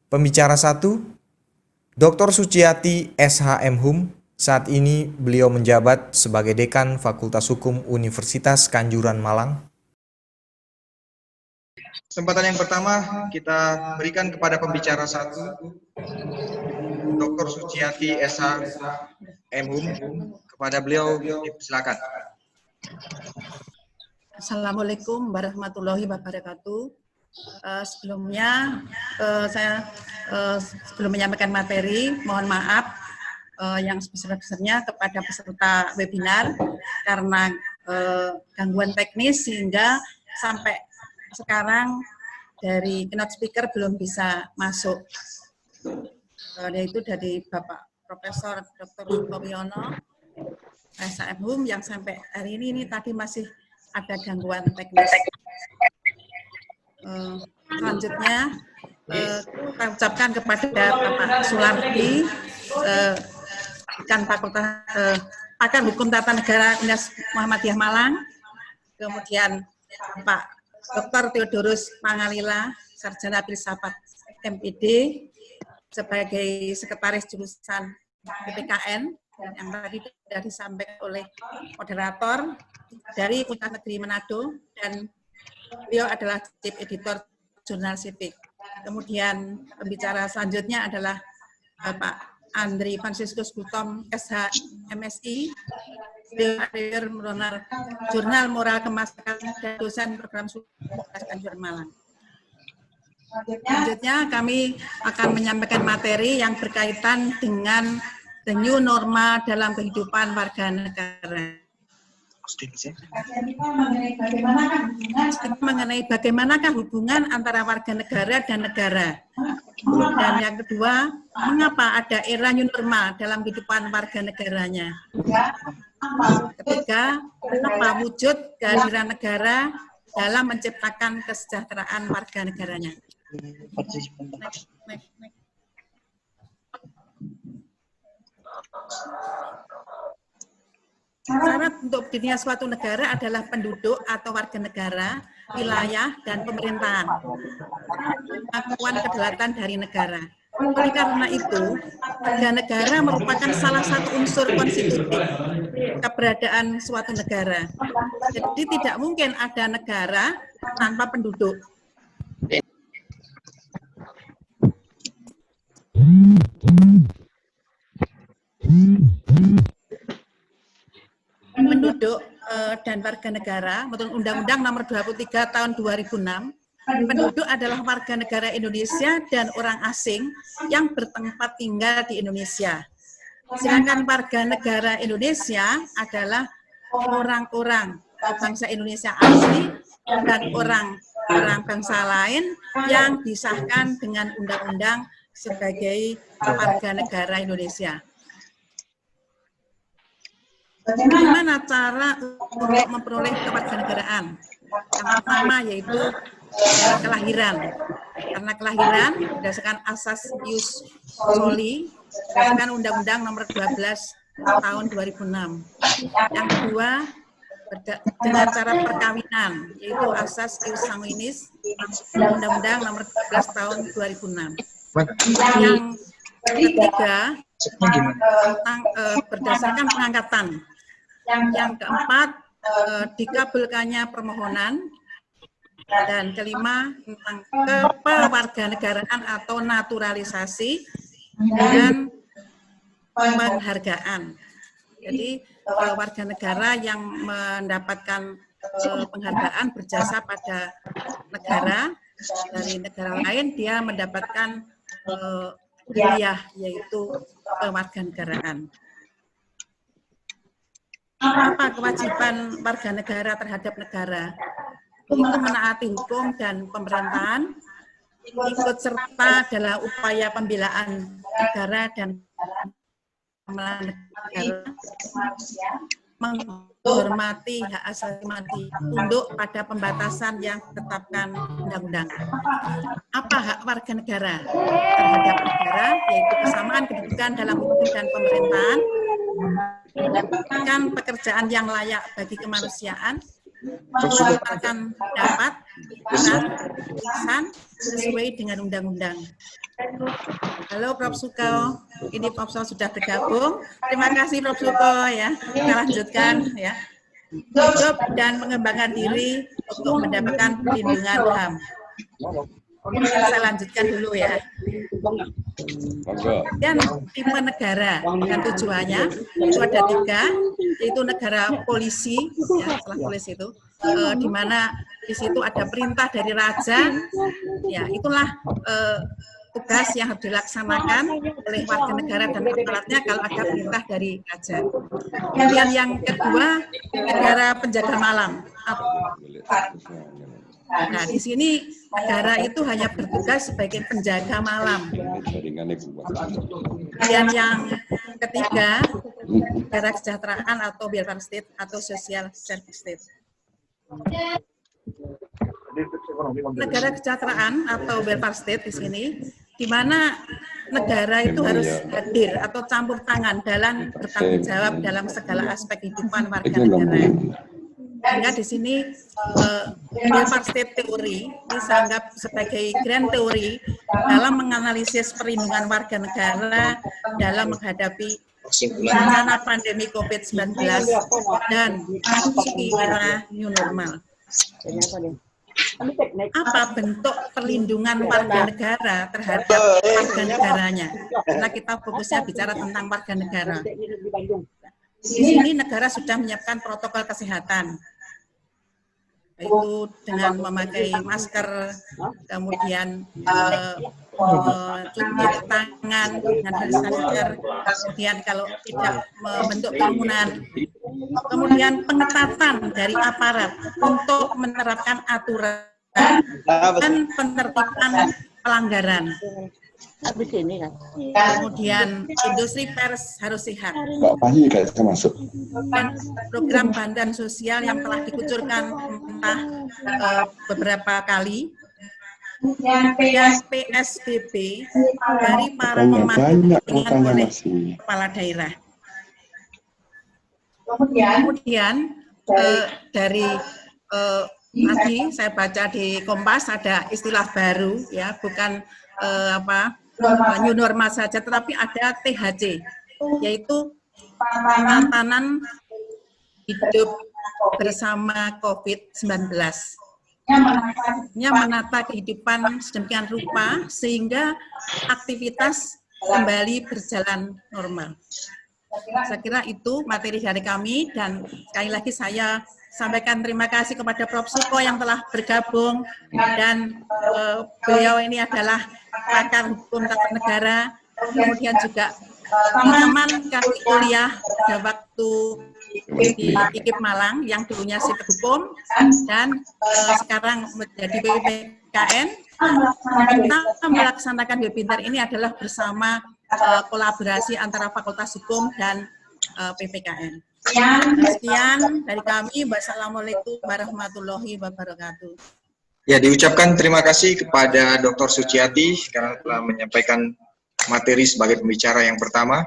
Pembicara 1, Dr. Suciati SH.M.Hum. Saat ini beliau menjabat sebagai Dekan Fakultas Hukum Universitas Kanjuran Malang. Kesempatan yang pertama kita berikan kepada pembicara 1, Dr. Suciati SH.M.Hum. Kepada beliau, silakan. Assalamualaikum warahmatullahi wabarakatuh. Sebelumnya saya sebelum menyampaikan materi, mohon maaf yang sebesar-besarnya kepada peserta webinar karena gangguan teknis sehingga sampai sekarang dari keynote speaker belum bisa masuk, yaitu dari Bapak Profesor Dr. Sutowiyono SH.M.Hum yang sampai hari ini tadi masih ada gangguan teknis. Selanjutnya kita ucapkan kepada Bapak Sulardi, Pakar Hukum Tata Negara Universitas Muhammadiyah Malang, kemudian Pak Dr. Theodorus Pangalila, Sarjana Filsafat MPD, sebagai Sekretaris Jurusan PPKN, yang tadi sudah disampaikan oleh moderator dari Universitas Negeri Manado, dan beliau adalah Chief Editor Jurnal Sipik. Kemudian pembicara selanjutnya adalah Bapak Andri Franciscus Gutom, SH MSI, beliau Jurnal Moral Kemasyarakatan dan dosen program Kanjuran Malang. Selanjutnya kami akan menyampaikan materi yang berkaitan dengan the new norma dalam kehidupan warga negara. Mengenai bagaimanakah hubungan antara warga negara dan negara. Dan yang kedua, mengapa ada era new norma dalam kehidupan warga negaranya. Ketiga, apa wujud kehadiran negara dalam menciptakan kesejahteraan warga negaranya. Syarat untuk berdirinya suatu negara adalah penduduk atau warga negara, wilayah, dan pemerintahan. Pengakuan kedaulatan dari negara. Oleh karena itu, warga negara merupakan salah satu unsur konstitutif keberadaan suatu negara. Jadi tidak mungkin ada negara tanpa penduduk. Penduduk dan warga negara, menurut Undang-Undang Nomor 23 Tahun 2006, penduduk adalah warga negara Indonesia dan orang asing yang bertempat tinggal di Indonesia. Sedangkan warga negara Indonesia adalah orang-orang bangsa Indonesia asli dan orang bangsa lain yang disahkan dengan undang-undang sebagai warga negara Indonesia. Bagaimana cara untuk memperoleh kewarganegaraan? Yang pertama yaitu kelahiran. Karena kelahiran berdasarkan asas ius soli, berdasarkan Undang-Undang Nomor 12 Tahun 2006. Yang kedua, dengan cara perkawinan, yaitu asas ius sanguinis, Undang-Undang Nomor 12 Tahun 2006. Yang ketiga, tentang berdasarkan pengangkatan. Yang keempat, dikabulkannya permohonan. Dan kelima, tentang kewarganegaraan atau naturalisasi dan penghargaan. Jadi warga negara yang mendapatkan penghargaan berjasa pada negara, dari negara lain dia mendapatkan hadiah, yaitu kewarganegaraan. Apa kewajiban warga negara terhadap negara? Itu menaati hukum dan pemerintahan, ikut serta dalam upaya pembelaan negara dan negara, menghormati hak asasi manusia, tunduk pada pembatasan yang ditetapkan undang-undang. Apa hak warga negara terhadap negara? Yaitu kesamaan kedudukan dalam hukum dan pemerintahan, mendapatkan pekerjaan yang layak bagi kemanusiaan, mengeluarkan pendapat, tulisan sesuai dengan undang-undang. Halo Prof. Suko, ini Prof. sudah bergabung. Terima kasih Prof. Suko ya. Kita lanjutkan ya. Hidup dan mengembangkan diri untuk mendapatkan perlindungan HAM. Saya lanjutkan dulu ya. Dan tipe negara dan tujuannya itu ada 3, yaitu negara polisi, ya, setelah polisi itu, di mana di situ ada perintah dari raja, ya itulah tugas yang harus dilaksanakan oleh warga negara dan aparatnya kalau ada perintah dari raja. Kemudian yang kedua, negara penjaga malam. Nah, di sini negara itu hanya bertugas sebagai penjaga malam. Kemudian yang ketiga, negara kesejahteraan atau welfare state atau social service state. Negara kesejahteraan atau welfare state di sini, di mana negara itu harus hadir atau campur tangan dalam bertanggung jawab dalam segala aspek kehidupan warga negara. Sehingga di sini welfare state teori dianggap sebagai grand teori dalam menganalisis perlindungan warga negara dalam menghadapi bencana pandemi COVID-19 dan memasuki era new normal. Apa bentuk perlindungan warga negara terhadap warga negaranya? Karena kita fokusnya bicara tentang warga negara. Di sini negara sudah menyiapkan protokol kesehatan, yaitu dengan memakai masker, kemudian cuci tangan dengan hand sanitizer, kemudian kalau tidak membentuk kerumunan, kemudian pengetatan dari aparat untuk menerapkan aturan dan penertiban pelanggaran. Kemudian industri pers harus sehat. Dan program bantuan sosial yang telah dikucurkan entah beberapa kali. Dan PSBB dari para pemangku kepentingan oleh kepala daerah. Kemudian dari tadi saya baca di Kompas ada istilah baru ya, bukan new normal saja, tetapi ada THC, yaitu tatanan hidup bersama COVID-19. Menata kehidupan sedemikian rupa sehingga aktivitas kembali berjalan normal. Saya kira itu materi dari kami, dan sekali lagi saya sampaikan terima kasih kepada Prof. Suko yang telah bergabung, dan beliau ini adalah pakar hukum tata negara, kemudian juga teman kami kuliah pada waktu di IKIP Malang yang dulunya Sipil Hukum dan sekarang menjadi PPKN. Kita melaksanakan webinar ini adalah bersama kolaborasi antara Fakultas Hukum dan PPKN. Sekian dari kami. Wassalamualaikum warahmatullahi wabarakatuh. Ya, diucapkan terima kasih kepada Dr. Suciati karena telah menyampaikan materi sebagai pembicara yang pertama.